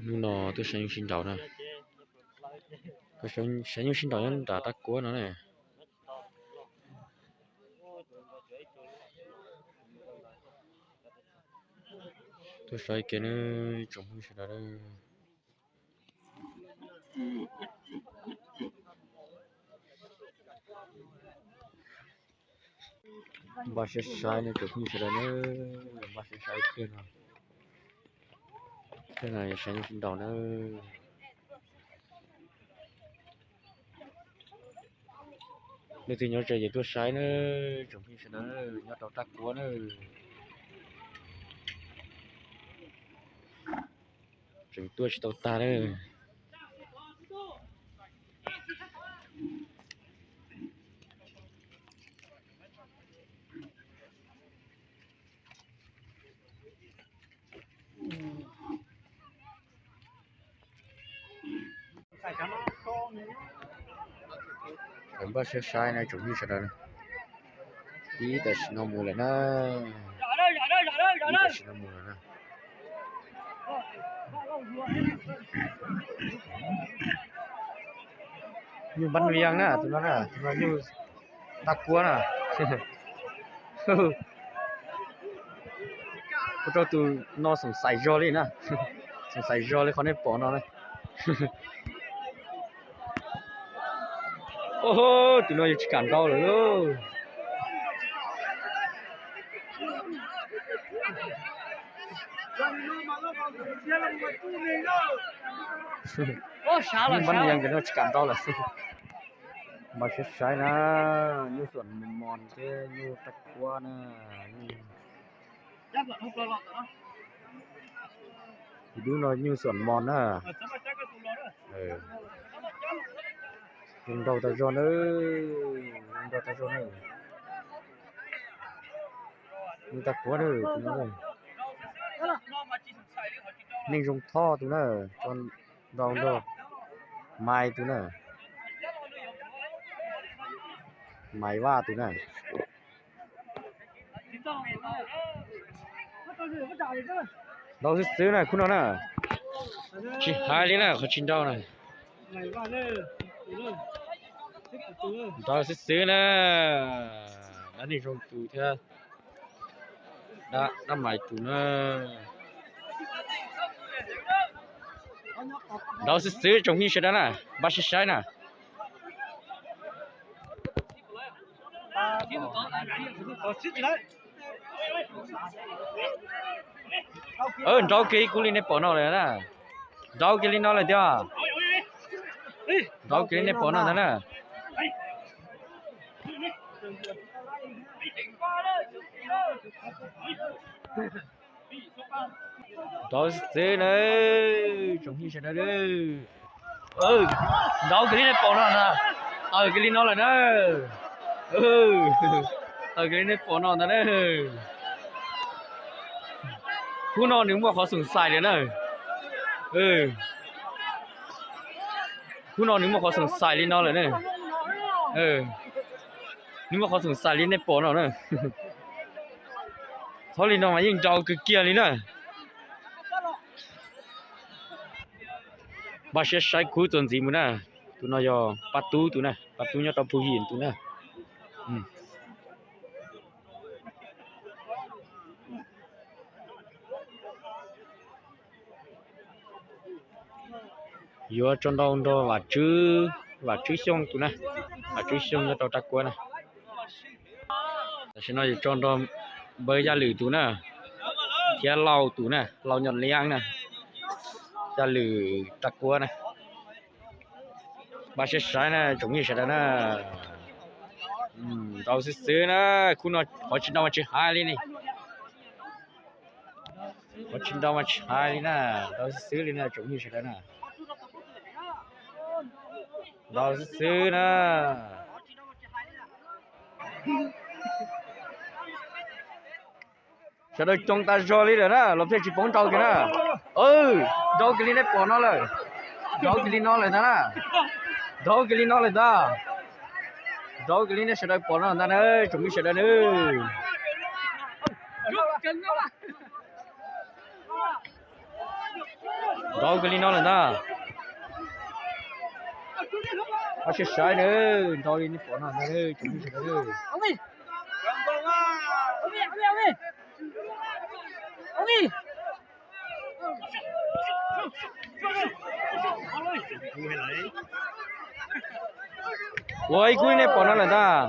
nó tôi sáng sinh đầu nè cái sáng sinh đầu nhân đã tắt của nó này tôi sai cái nó trồng không sẽ đó bà sẽ sai này trồng không sẽ đó nữa bà sẽ sai cái này sáng sinh đầu nữa nếu thì nhớ trời vậy tôi sai nữa trồng không sẽ đó nhớ tao tắt của nữa trồng tôi chỉ tao ta nữa còn bà sẽ sai này trồng không sẽ đó tí ta xin nó mua lại nó tí ta xin nó mua lại nó như bánh riêng nè tụi nó như tắc cua nè cho tụi nó sủng sài rô đi nè sủng sài rô đi con này bỏ nó này ô tụi nó chỉ cản cao rồi luôn nhưng bánh riêng cái nó chỉ cản cao là mà sẽ sai nè nhưส่วนmòn cái như tắc cua nè thì đúng rồi nhưส่วนmòn nè đầu ta giòn ơi đầu ta giòn ơi như tắc cua nữa tụi nó rồi ninh dùng tho tụi nó con đầu đó mai tụi nó mai va tụi nó đâu xứ nàyคุณnè chỉ hai lý nè không chín đâu này đâu xứ nè đã đi trong tủ theo đã mày tủ nè đâu xứ trong khi sẽ đó nè ba sẽ sai nè rau kia cú lên bỏ nó rồi nè rau kia lên nó lại chưa rau kia lên bỏ nó thế nè rau xứ này trồng như thế này đi rau kia lên bỏ nó nè cái lên nó lại nè cái lên bỏ nó thế nè cú nó nếu mà khó sủng sai đấy nè cú nó nếu mà khó sủng sai lên nó rồi nè nếu mà khó sủng sai lên bỏ nó nè thôi lên nó mà nhìn trâu cực kia lên nè bà sẽ sai cú tuần gì mà nè tụi nó giờ bắt tú tụi nè bắt tú nhớ tao phù hiền tụi nè vừa trong đâu đó và chữ xong tụi này và chữ xong cho tao tắc qua này xin nói trong đó bơi ra lử tụi này kia lau tụi này lau nhọn liang này ra lử tắc qua này ba sẽ sai này giống như sẽ đó nè tao sẽ xứ nè khu nó có chuyện đâu mà chỉ hai đi này có chuyện đâu mà chỉ hai đi nè tao sẽ xứ đi nè giống như sẽ đó nè đâu xứ nè sẽ được trong ta cho đi rồi nè làm sao chỉ bóng trâu kìa nè đâu cái này bỏ nó lại đâu cái nó lại nè đâu cái nó lại ta đâu cái này sẽ được bỏ nó nè chuẩn bị sẽ được nữa đó cái nó là ta nó sẽ sai nữa đó đi bỏ nó nữa chúng mình sẽ nữa ông đi ông đi ôi cúi này bỏ nó là ta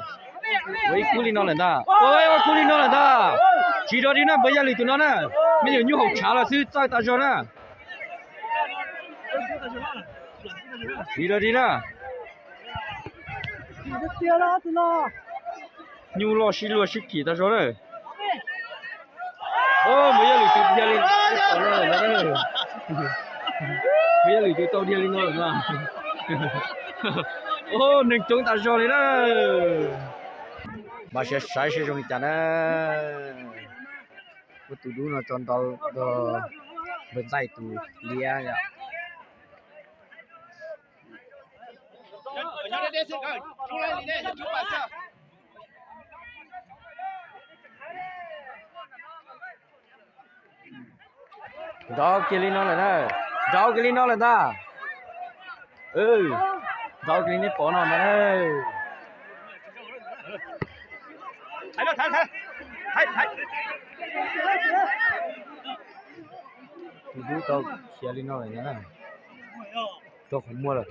ôi cúi nó là ta ôi cúi nó là ta chỉ đó đi nè bây giờ lì tụi nó nè bây giờ như học trả là sư tại ta cho nè chỉ đó đi nè như lo xí kỳ ta cho đấy ô bây giờ lì tụi dia lì tao nó là nè bây giờ lì tụi tao dia lì nó là ô nên chúng ta cho lì đó mà sẽ sai sẽ trong cái này cái tụi nó chọn tao đó bên trái tụi lia ya đó kia nó là nè đó kia nó là ta đó kia nó bỏ nó nè tụi tao kia nó là nè tao không mua rồi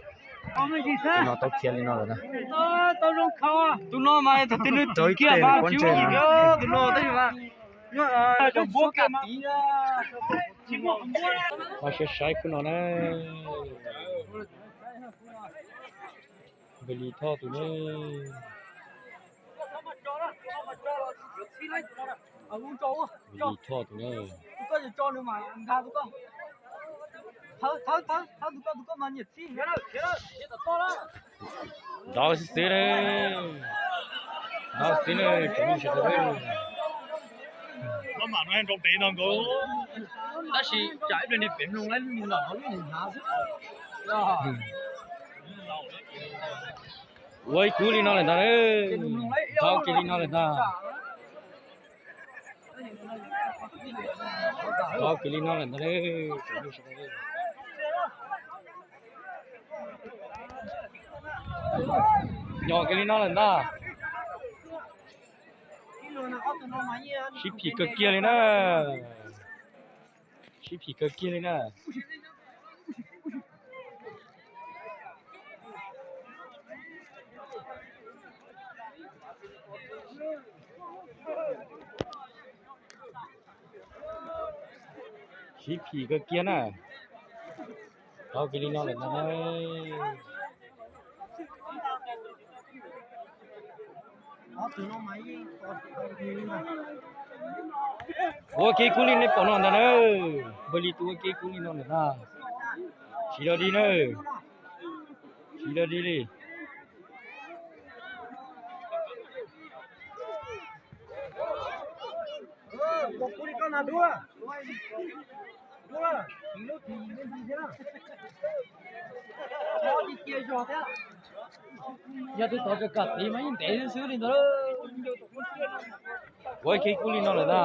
nó tao kia nó là nè tao không khao à tụi nó mà thật tin tụi kia ba chiếu gì đó tụi nó thấy mà nó bố cả tí mà sẽ sai của nó nè beli thọ tụi nó beli thọ tụi nó có gì cho nữa mà ăn tha tụi con tháo tụi con mà nhiệt xí đó xí này đó xí này chuẩn bị sẽ tới nó mà nó ăn trong tiền non cô ta chỉ chạy lên đi biển luôn lấy mình là nó nhìn há sức ôi cú đi nó là ta đấy thao kia đi nó là ta thao kia đi nó là ta đấy chuẩn bị sẽ tới nhỏ cái đi nó là ta ship thì cực kia lên nè ship thì cực kia lên nè ship thì cực kia nè đó cái đi nó là ta đấy ô cái cú linh này bỏ nó nè beli tu cái cú linh nó nè chỉ đó đi nè chỉ đó đi đi cú đi con nào đua nó thì lên gì thế nào nó đi kia rồi thế giờ tôi tao cho cắt thì mấy để nó xứ đi đó ôi cái cú linh nó là ta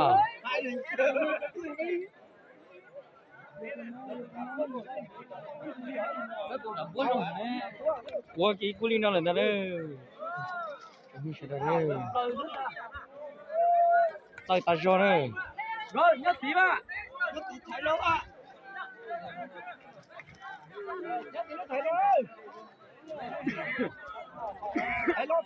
ôi cái cú linh nó là ta đấy không biết sao đấy tay ta cho đấy rồi nhất tí mà nhất tí thấy đâu à nhất tí nó thấy đâu thấy lo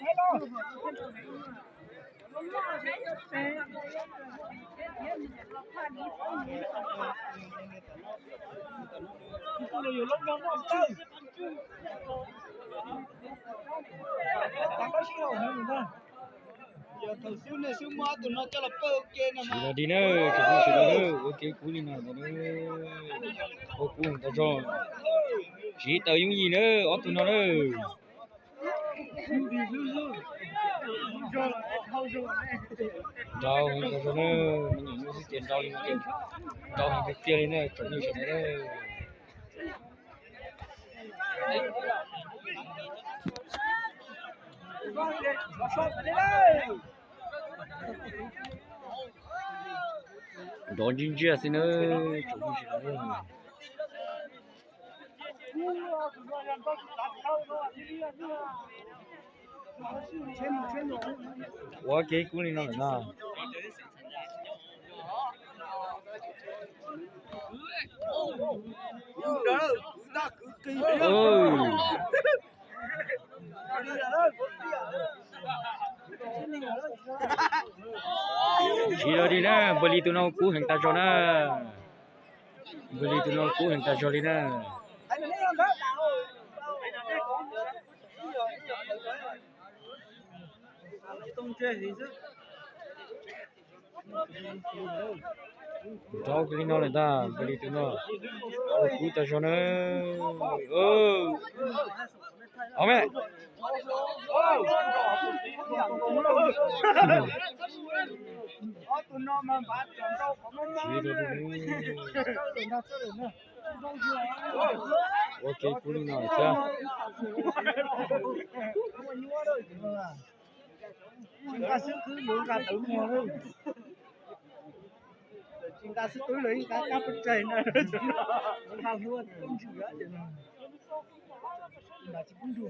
thằng siêu này siêu ma tụi nó cho là bơ ok nè mà chỉ là đi nữa chỉ cũng chỉ là nữa ok cú linh nào nữa ô cú ta cho chỉ tao những gì nữa ở tụi nó nữa đâu mình có nữa mình nhìn những tiền đâu những tiền đâu những cái tiền này chuẩn bị sẽ đấy đón chính chia xin nữa chuẩn bị sẽ đấy 我给鼓励了呢。哦。Chỉ đi nè, beli tu nó cú hình ta cho nè, beli tu nó cú hình ta cho đi nè. Cháu cái nó là ta, beli tu nó cú ta cho nè. Ông mẹ. Ok, cú đi nào chưa? Cá sấu cứ muốn cá tự mua luôn. Cá sấu cứ lấy cá bên trên này. Cá luôn không chịu á. Là chỉ cũng được.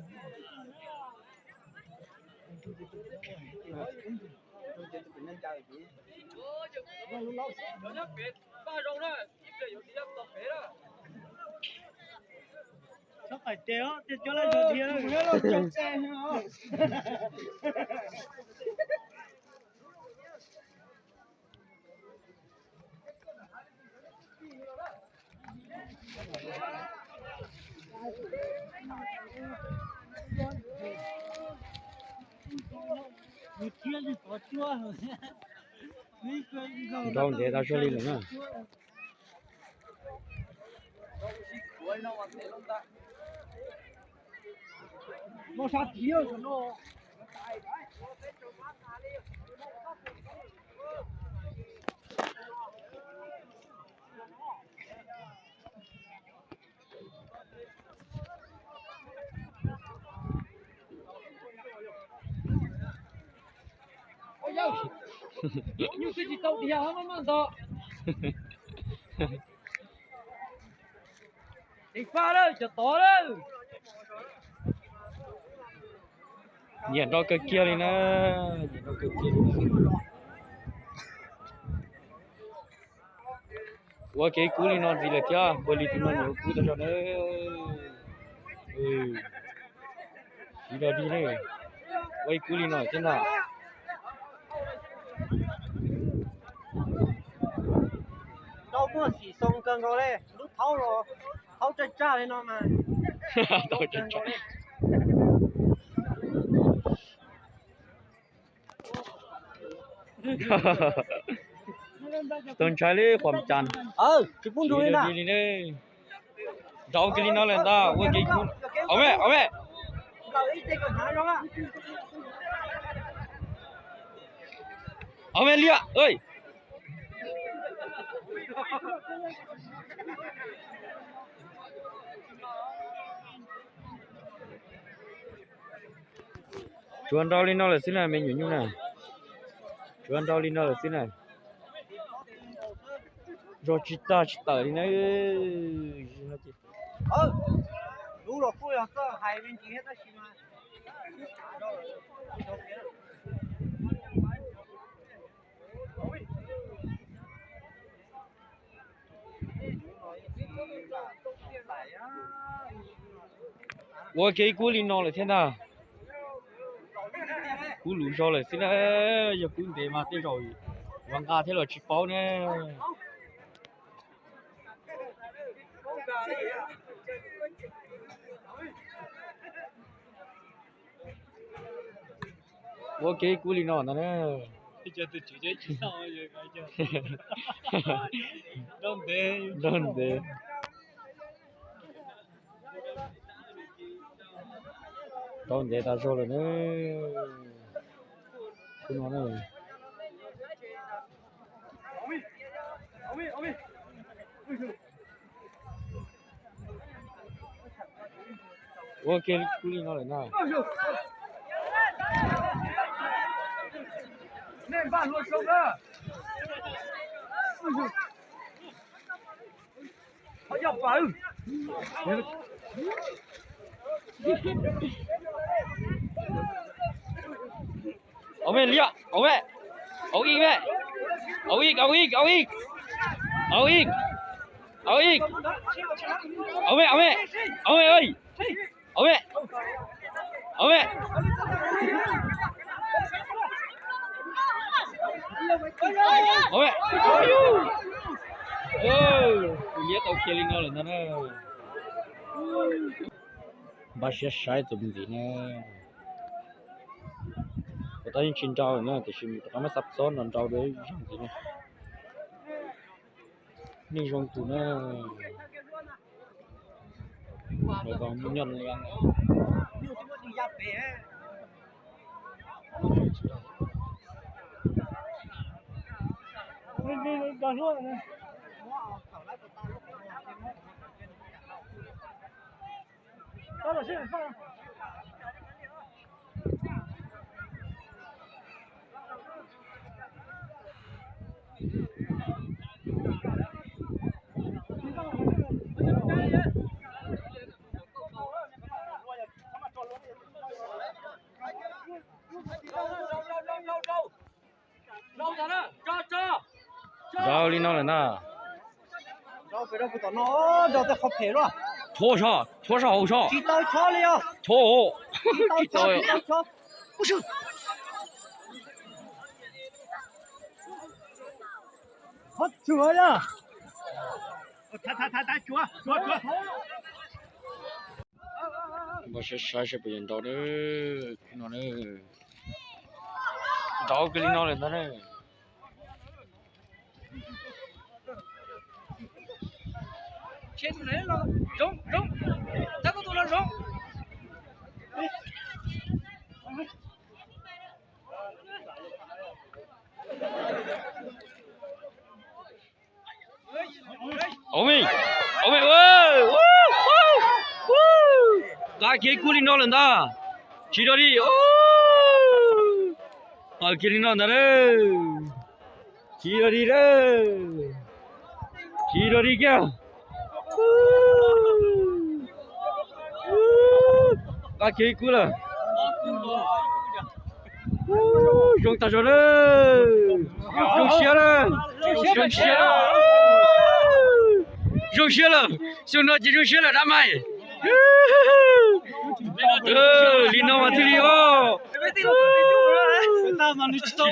Sao phải téo, thì cho lên được thì nó chọc xe nữa. Đâu để ta cho lên nữa. Nó sát thiếu của nó. Như cái gì tao đi hả mà đó. Đi pha đó, cho to đó. Nhìn đó cái kia đi nè, nhìn đó cái kia đi. Ủa cái cú đi nó gì là kia, beli tu nó nhiều cú ta cho nó. Đi đâu đi này, quay cú đi nó thế nào? Đâu có gì xong cân rồi đấy, lúc tháo rồi, tháo chân cha lên nó mà. Đâu chân cha. Tuần trái đi khoảng chăn. Cái bún đuôi nè. Đi đi. Rau cái nó lên ta, quay cái cú. Ông mẹ. Ông mẹ lia, ơi. Chuan rau lên nó là xin này mình nhủ nhung nè. Chuan rau lên nó là xin này. Rồi chita đi này. Đủ rồi phui rồi, có hai bên chỉ hết đó xí mà. Ủa cái cú lên nó là thế nào? Cú lú cho là xin này, giờ cú để mà thế rồi. Vàng ca thế là chỉ bao nè. Ủa cái cú lên nó nè. Giờ tôi chỉ sao rồi cái giờ. Don't they? Don't they ta cho là nữa. Cứ nói này. Ủa cái cú lên nó là nào? Nên bạn luôn sống đó. Họ dọc vào. Ông mẹ liạ, ông mẹ. Ông ý mẹ. Ông ý, ông ý, ông ý. Ông ý. Ông ý. Ông mẹ, ông mẹ. Ông mẹ ơi. Ông mẹ. Ông mẹ. Ông mẹ. Lihat tàu kia lên rồi nè. Ba sẽ sai tụi mình gì nè. Có tay chín trâu nữa thì xin nó mới sắp xón làm trâu đấy gì nè. Nhưng trong tụi nó rồi còn muốn nhận liền. Rau lên nó là na. Rau phải đâu phải nó rau ta không thể rồi. Thua sao hậu sao. Chỉ tao cho liền. Thua. Chỉ tao cho. Không sao. Hot chúa nhá. Thả chúa. Mà sẽ bị nhận đó nữa, nó nữa. Đó cái nó lên đó nữa. chết đấy là rống ta có tụi nó rống Ông mày ơi, cái kia cú lên nó lên đó, chỉ đó đi, kia lên nó đấy, chỉ đó đi đấy, chỉ đó đi kìa. Cái kia cú là, chúng ta rồi đấy, chúng xe đấy, dùng xe là, dùng nó chỉ dùng xe là đam mê. Linh nó mà thì đi ô, chỉ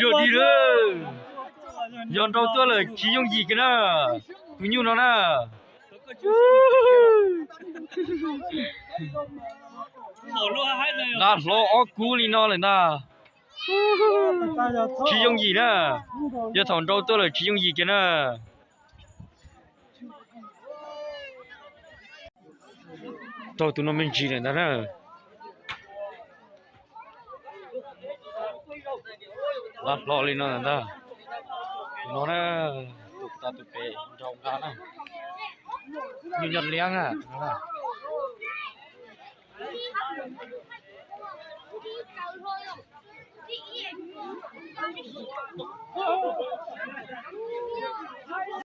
đồ đi đấy, dọn đầu tôi là chỉ dùng gì cái nào, tôi nhiều nó nè. Là lo ốc cú linh nó lên ta, chỉ dùng gì nè, giờ thằng đầu tôi là chỉ dùng gì cái nào. Tao tụi nó mình chỉ lên đó nè. Lát lo lên nó lên đó. Nó nè, tụt ta tụt về trong đó nè. Như nhật liang à.